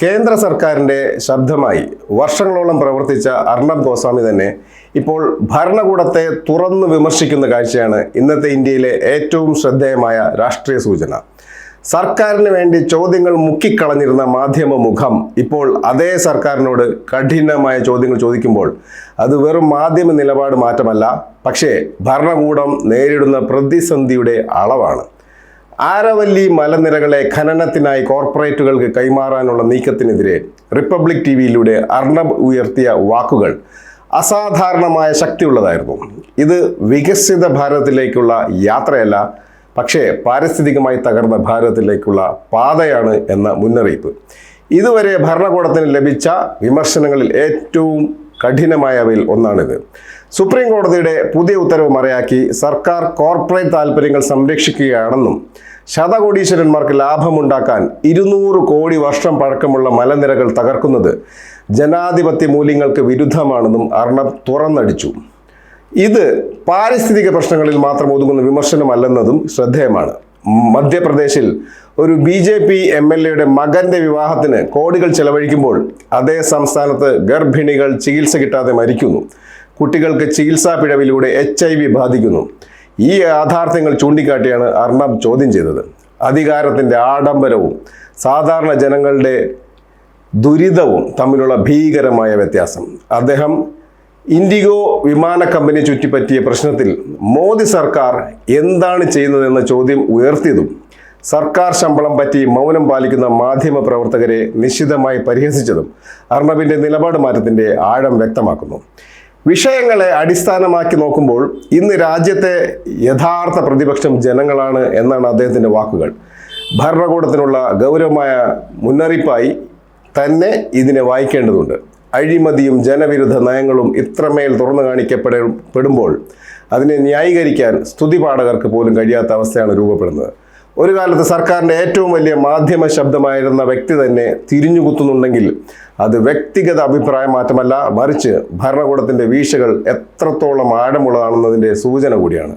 കേന്ദ്ര സർക്കാരിൻ്റെ ശബ്ദമായി വർഷങ്ങളോളം പ്രവർത്തിച്ച അർണബ് ഗോസ്വാമി തന്നെ ഇപ്പോൾ ഭരണകൂടത്തെ തുറന്നു വിമർശിക്കുന്ന കാഴ്ചയാണ് ഇന്നത്തെ ഇന്ത്യയിലെ ഏറ്റവും ശ്രദ്ധേയമായ രാഷ്ട്രീയ സൂചന. സർക്കാരിന് വേണ്ടി ചോദ്യങ്ങൾ മുക്കിക്കളഞ്ഞിരുന്ന മാധ്യമ മുഖം ഇപ്പോൾ അതേ സർക്കാരിനോട് കഠിനമായ ചോദ്യങ്ങൾ ചോദിക്കുമ്പോൾ അത് വെറും മാധ്യമ നിലപാട് മാറ്റമല്ല, പക്ഷേ ഭരണകൂടം നേരിടുന്ന പ്രതിസന്ധിയുടെ അളവാണ്. ആരവല്ലി മലനിരകളെ ഖനനത്തിനായി കോർപ്പറേറ്റുകൾക്ക് കൈമാറാനുള്ള നീക്കത്തിനെതിരെ റിപ്പബ്ലിക് ടിവിയിലൂടെ അർണബ് ഉയർത്തിയ വാക്കുകൾ അസാധാരണമായ ശക്തിയുള്ളതായിരുന്നു. ഇത് വികസിത ഭാരതത്തിലേക്കുള്ള യാത്രയല്ല, പക്ഷേ പാരിസ്ഥിതികമായി തകർന്ന ഭാരതത്തിലേക്കുള്ള പാതയാണ് എന്ന മുന്നറിയിപ്പ്. ഇതുവരെ ഭരണകൂടത്തിന് ലഭിച്ച വിമർശനങ്ങളിൽ ഏറ്റവും കഠിനമായവയിൽ ഒന്നാണിത്. സുപ്രീം കോടതിയുടെ പുതിയ ഉത്തരവ് മറയാക്കി സർക്കാർ കോർപ്പറേറ്റ് താൽപ്പര്യങ്ങൾ സംരക്ഷിക്കുകയാണെന്നും ശതകോടീശ്വരന്മാർക്ക് ലാഭമുണ്ടാക്കാൻ 200 കോടി വർഷം പഴക്കമുള്ള മലനിരകൾ തകർക്കുന്നത് ജനാധിപത്യ മൂല്യങ്ങൾക്ക് വിരുദ്ധമാണെന്നും അർണബ് തുറന്നടിച്ചു. ഇത് പാരിസ്ഥിതിക പ്രശ്നങ്ങളിൽ മാത്രം ഒതുങ്ങുന്ന വിമർശനമല്ലെന്നതും ശ്രദ്ധേയമാണ്. മധ്യപ്രദേശിൽ ഒരു BJP MLA മകന്റെ വിവാഹത്തിന് കോടികൾ ചെലവഴിക്കുമ്പോൾ അതേ സംസ്ഥാനത്ത് ഗർഭിണികൾ ചികിത്സ കിട്ടാതെ മരിക്കുന്നു. കുട്ടികൾക്ക് ചികിത്സാ പിഴവിലൂടെ HIV ബാധിക്കുന്നു. ഈ യാഥാർത്ഥ്യങ്ങൾ ചൂണ്ടിക്കാട്ടിയാണ് അർണബ് ചോദ്യം ചെയ്തത്. അധികാരത്തിൻ്റെ ആഡംബരവും സാധാരണ ജനങ്ങളുടെ ദുരിതവും തമ്മിലുള്ള ഭീകരമായ വ്യത്യാസം. അദ്ദേഹം ഇൻഡിഗോ വിമാന കമ്പനി ചുറ്റിപ്പറ്റിയ പ്രശ്നത്തിൽ മോദി സർക്കാർ എന്താണ് ചെയ്യുന്നതെന്ന ചോദ്യം ഉയർത്തിയതും സർക്കാർ ശമ്പളം പറ്റി മൗനം പാലിക്കുന്ന മാധ്യമ പ്രവർത്തകരെ നിശിതമായി പരിഹസിച്ചതും അർണബിൻ്റെ നിലപാട് മാറ്റത്തിൻ്റെ ആഴം വ്യക്തമാക്കുന്നു. വിഷയങ്ങളെ അടിസ്ഥാനമാക്കി നോക്കുമ്പോൾ ഇന്ന് രാജ്യത്തെ യഥാർത്ഥ പ്രതിപക്ഷം ജനങ്ങളാണ് എന്നാണ് അദ്ദേഹത്തിൻ്റെ വാക്കുകൾ. ഭരണകൂടത്തിനുള്ള ഗൗരവമായ മുന്നറിയിപ്പായി തന്നെ ഇതിനെ വായിക്കേണ്ടതുണ്ട്. അഴിമതിയും ജനവിരുദ്ധ നയങ്ങളും ഇത്രമേൽ തുറന്നു കാണിക്കപ്പെടുമ്പോൾ അതിനെ ന്യായീകരിക്കാൻ സ്തുതിപാഠകർക്ക് പോലും കഴിയാത്ത അവസ്ഥയാണ് രൂപപ്പെടുന്നത്. ഒരു കാലത്ത് സർക്കാരിൻ്റെ ഏറ്റവും വലിയ മാധ്യമ ശബ്ദമായിരുന്ന വ്യക്തി തന്നെ തിരിഞ്ഞുകുത്തുന്നുണ്ടെങ്കിൽ അത് വ്യക്തിഗത അഭിപ്രായ മാറ്റമല്ല, മറിച്ച് ഭരണകൂടത്തിൻ്റെ വീഴ്ചകൾ എത്രത്തോളം ആഴമുള്ളതാണെന്നതിൻ്റെ സൂചന കൂടിയാണ്.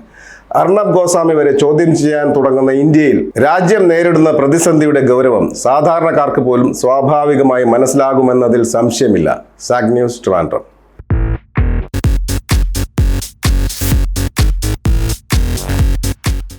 അർണബ് ഗോസ്വാമി വരെ ചോദ്യം ചെയ്യാൻ തുടങ്ങുന്ന ഇന്ത്യയിൽ രാജ്യം നേരിടുന്ന പ്രതിസന്ധിയുടെ ഗൗരവം സാധാരണക്കാർക്ക് പോലും സ്വാഭാവികമായി മനസ്സിലാകുമെന്നതിൽ സംശയമില്ല. Zag news, Trivandrum.